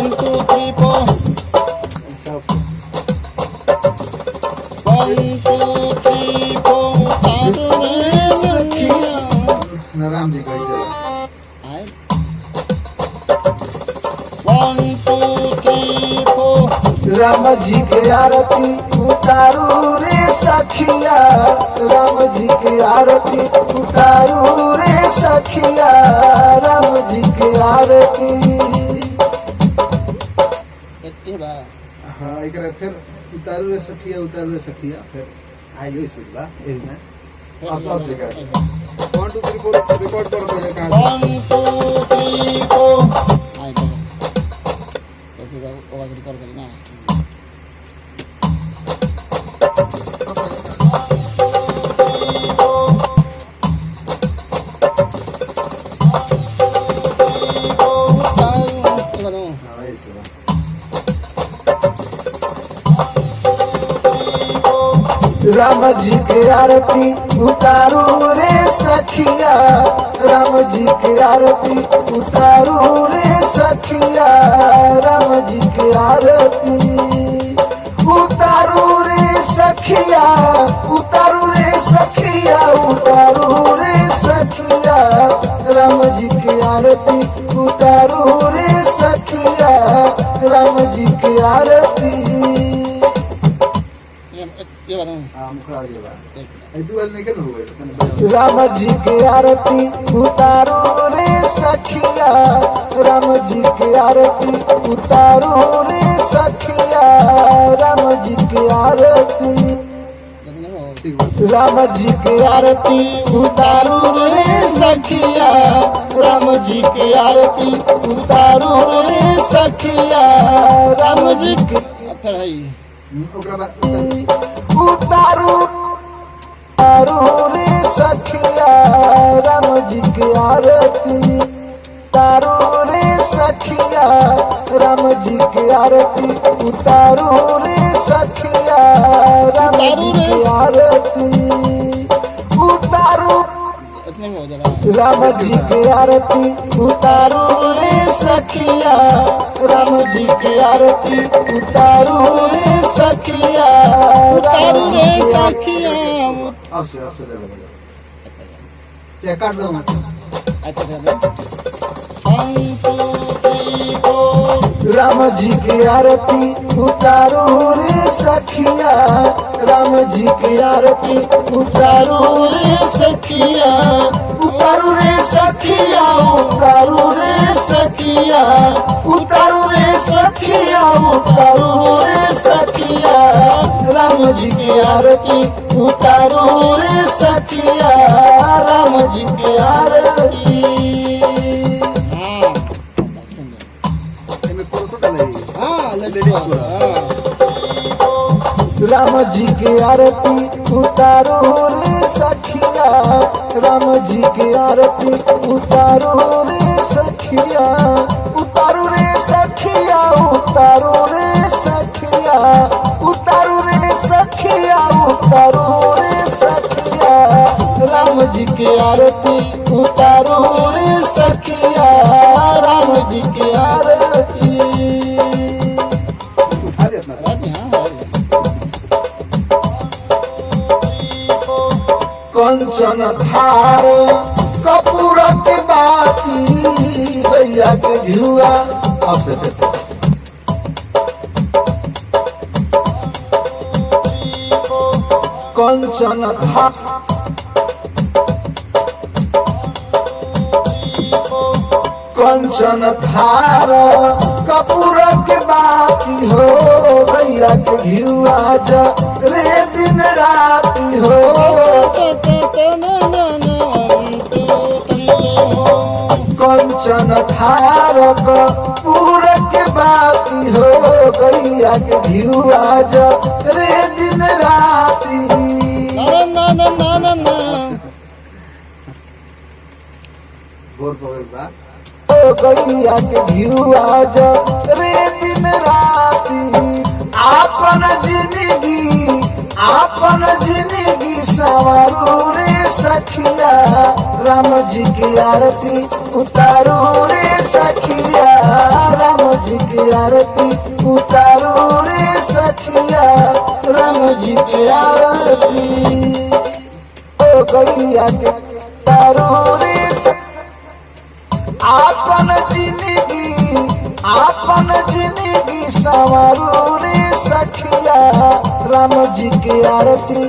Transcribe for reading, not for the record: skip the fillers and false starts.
1 2 3 4 1 2 3 4 साधु रे सखिया राम जी कैसे 1 2 3 4 राम जी के आरती उतारू रे सखिया, राम जी के आरती उतारू रे सखिया, राम जी के आरती। हाँ एक फिर उतारू रे सखिया फिर आइयो इस बा एक में आप सबसे करें 1 2 3 4 रिकॉर्ड करो पहले कहां 1 2 3 4 आई चलो तो फिर आवाज रिकॉर्ड करना राम जी के आरती उतारू रे सखिया, राम जी के आरती उतारू रे सखिया, राम जी के आरती उतारू रे सखिया, उतारू रे सखिया, उतारू रे सखिया, राम जी के आरती उतारू रे सखिया, राम जी के आरती। राम जी के आरती उतारो रे सखिया, राम जी के आरती उतारो रे सखिया, राम जी के आरती। राम जी के आरती उतारो रे सखिया, राम जी के आरती उतारो रे सखिया, राम जी के उतारू उतारू रे सखिया, राम जी के आरती उतारू रे सखिया, राम जी के आरती उतारू रे सखिया, राम जी के आरती उतारू राम जी के आरती उतारू रे सखिया, राम जी के आरती उतारू रे सखिया, उतारू रे सखिया आपसे ले लो चेक कर दो मत राम जी के आरती उतारू रे सखिया, राम जी के आरती उतारू रे सखिया, उतारू रे सखिया, उतारू रे सखिया, उतारू रे सखिया, उतारू रे सखिया, राम जी के आरती उतारू रे सखिया, राम जी के आरती। राम जी के आरती उतारो रे सखिया, राम जी के आरती उतारो रे सखिया, उतारो रे सखिया, उतारो रे सखिया, उतारो रे सखिया, उतारो रे सखिया, राम जी के आरती उतारो रे सखिया, राम जी के आरती। कंचन थार कपूर के बाती भैया के घिउआ आपसे कैसे कंचन थार कंचन थार कपूर के बाती हो भैया के घिउआ रे दिन राती हो कंचन थारक पूरक बाती हो गैया के घिउआ रे दिन राती गैया के घिउआ रे दिन राती आपन जिंदगी सवारू रे सखिया, राम जी की आरती उतारू रे सखिया, राम जी की आरती उतारू रे सखिया राम जी के आरती ओ गैया के तारू रे आपन जिंदगी संवारू रे सखिया राम जी के आरती